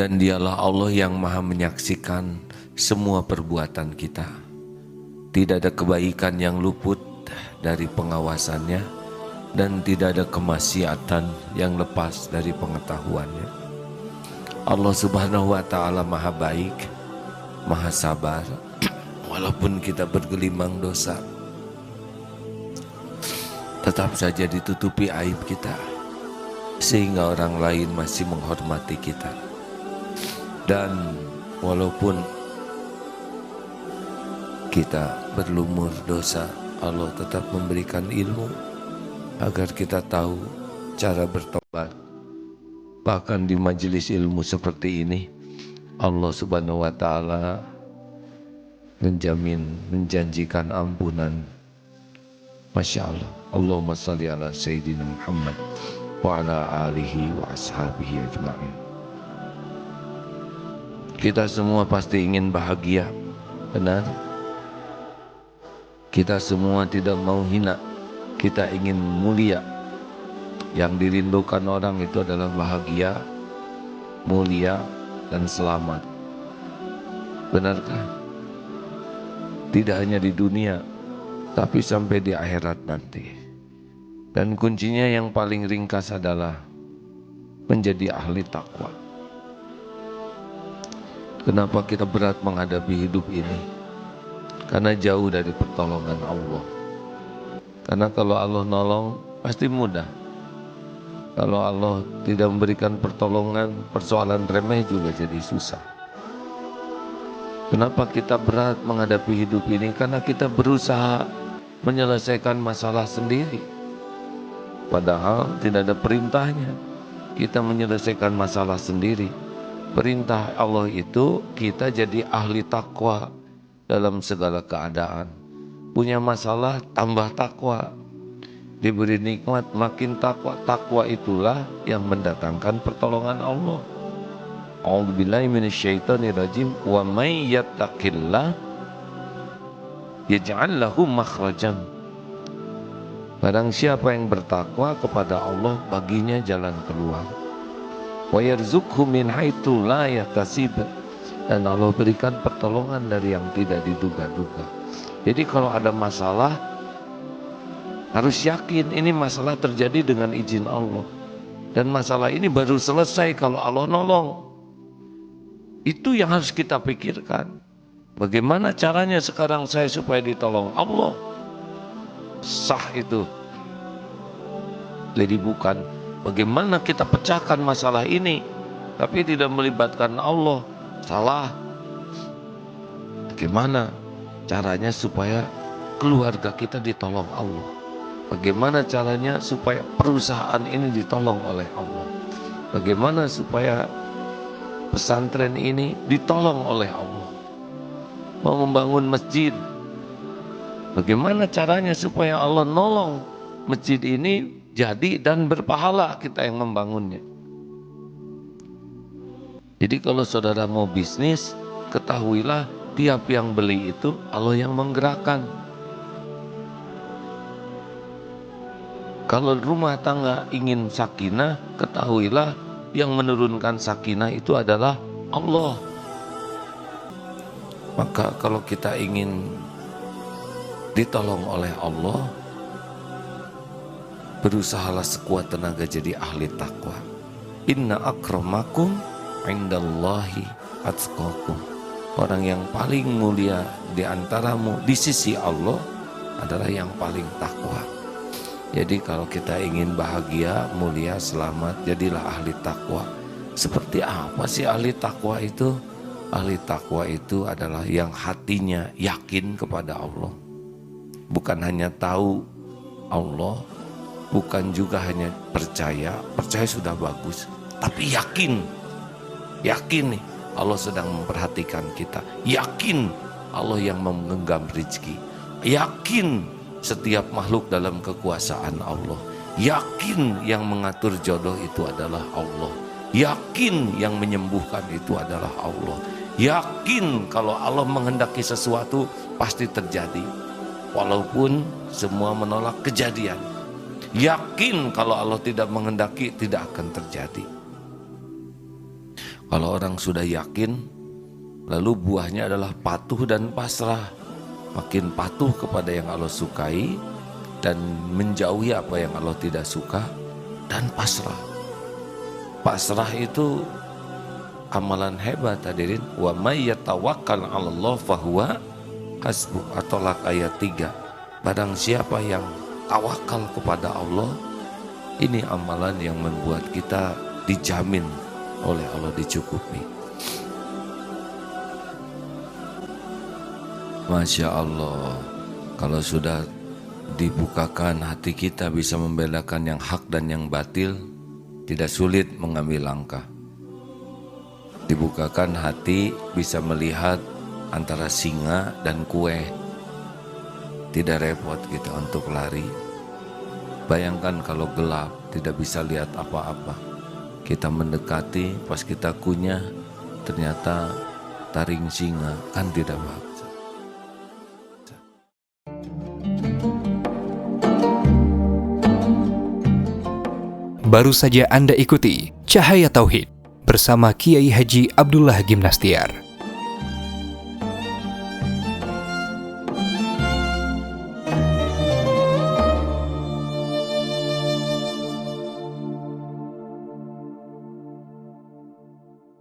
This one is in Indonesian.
Dan dialah Allah yang maha menyaksikan semua perbuatan kita. Tidak ada kebaikan yang luput dari pengawasannya, dan tidak ada kemaksiatan yang lepas dari pengetahuannya. Allah Subhanahu wa ta'ala maha baik, maha sabar. Walaupun kita bergelimang dosa, tetap saja ditutupi aib kita, sehingga orang lain masih menghormati kita. Dan walaupun kita berlumur dosa, Allah tetap memberikan ilmu agar kita tahu cara bertobat. Bahkan di majelis ilmu seperti ini, Allah Subhanahu wa ta'ala menjanjikan ampunan. Masya Allah. Allahumma salli ala Sayyidina Muhammad wa ala alihi wa ashabihi ajma'in. Kita semua pasti ingin bahagia, benar? Kita semua tidak mau hina, kita ingin mulia. Yang dirindukan orang itu adalah bahagia, mulia, dan selamat. Benarkah? Tidak hanya di dunia, tapi sampai di akhirat nanti. Dan kuncinya yang paling ringkas adalah menjadi ahli takwa. Kenapa kita berat menghadapi hidup ini? Karena jauh dari pertolongan Allah. Karena kalau Allah nolong pasti mudah. Kalau Allah tidak memberikan pertolongan, persoalan remeh juga jadi susah. Kenapa kita berat menghadapi hidup ini? Karena kita berusaha menyelesaikan masalah sendiri. Padahal tidak ada perintahnya kita menyelesaikan masalah sendiri. Perintah Allah itu kita jadi ahli takwa dalam segala keadaan. Punya masalah tambah takwa. Diberi nikmat makin takwa. Takwa itulah yang mendatangkan pertolongan Allah. A'udzubillahi minasyaitonirrajim. Wa may yattaqillah yaj'al lahu makhrajan. Barang siapa yang bertakwa kepada Allah, baginya jalan keluar. Wa yarzuqhu min haitsu la yahtasib. Dan Allah berikan pertolongan dari yang tidak diduga-duga. Jadi kalau ada masalah, harus yakin ini masalah terjadi dengan izin Allah. Dan masalah ini baru selesai kalau Allah nolong. Itu yang harus kita pikirkan. Bagaimana caranya sekarang saya supaya ditolong Allah? Sah itu. Jadi bukan bagaimana kita pecahkan masalah ini, tapi tidak melibatkan Allah. Salah. Bagaimana caranya supaya keluarga kita ditolong Allah? Bagaimana caranya supaya perusahaan ini ditolong oleh Allah? Bagaimana supaya pesantren ini ditolong oleh Allah? Mau membangun masjid, bagaimana caranya supaya Allah nolong masjid ini jadi dan berpahala kita yang membangunnya? Jadi kalau saudara mau bisnis, ketahuilah tiap yang beli itu Allah yang menggerakkan. Kalau rumah tangga ingin sakinah, ketahuilah yang menurunkan sakinah itu adalah Allah. Maka kalau kita ingin ditolong oleh Allah, berusahalah sekuat tenaga jadi ahli takwa. Inna akramakum indallahi atqakum. Orang yang paling mulia di antaramu di sisi Allah adalah yang paling takwa. Jadi kalau kita ingin bahagia, mulia, selamat, jadilah ahli takwa. Seperti apa sih ahli takwa itu? Ahli takwa itu adalah yang hatinya yakin kepada Allah. Bukan hanya tahu Allah, bukan juga hanya percaya sudah bagus, tapi yakin nih Allah sedang memperhatikan kita, yakin Allah yang menggenggam rezeki, yakin setiap makhluk dalam kekuasaan Allah, yakin yang mengatur jodoh itu adalah Allah, yakin yang menyembuhkan itu adalah Allah, yakin kalau Allah menghendaki sesuatu pasti terjadi walaupun semua menolak kejadian, yakin kalau Allah tidak menghendaki tidak akan terjadi. Kalau orang sudah yakin, lalu buahnya adalah patuh dan pasrah. Makin patuh kepada yang Allah sukai dan menjauhi apa yang Allah tidak suka, dan pasrah. Pasrah itu amalan hebat hadirin. Wa may yatawakkal 'alallah fahuwa hasbuh, atau ayat 3. Barang siapa yang tawakal kepada Allah, ini amalan yang membuat kita dijamin oleh Allah, dicukupi. Masya Allah, kalau sudah dibukakan hati kita bisa membedakan yang hak dan yang batil, tidak sulit mengambil langkah. Dibukakan hati bisa melihat antara singa dan kue, tidak repot kita untuk lari. Bayangkan kalau gelap tidak bisa lihat apa-apa, kita mendekati, pas kita kunyah ternyata taring singa, kan tidak bagus. Baru saja Anda ikuti Cahaya Tauhid bersama Kiai Haji Abdullah Gimnastiar.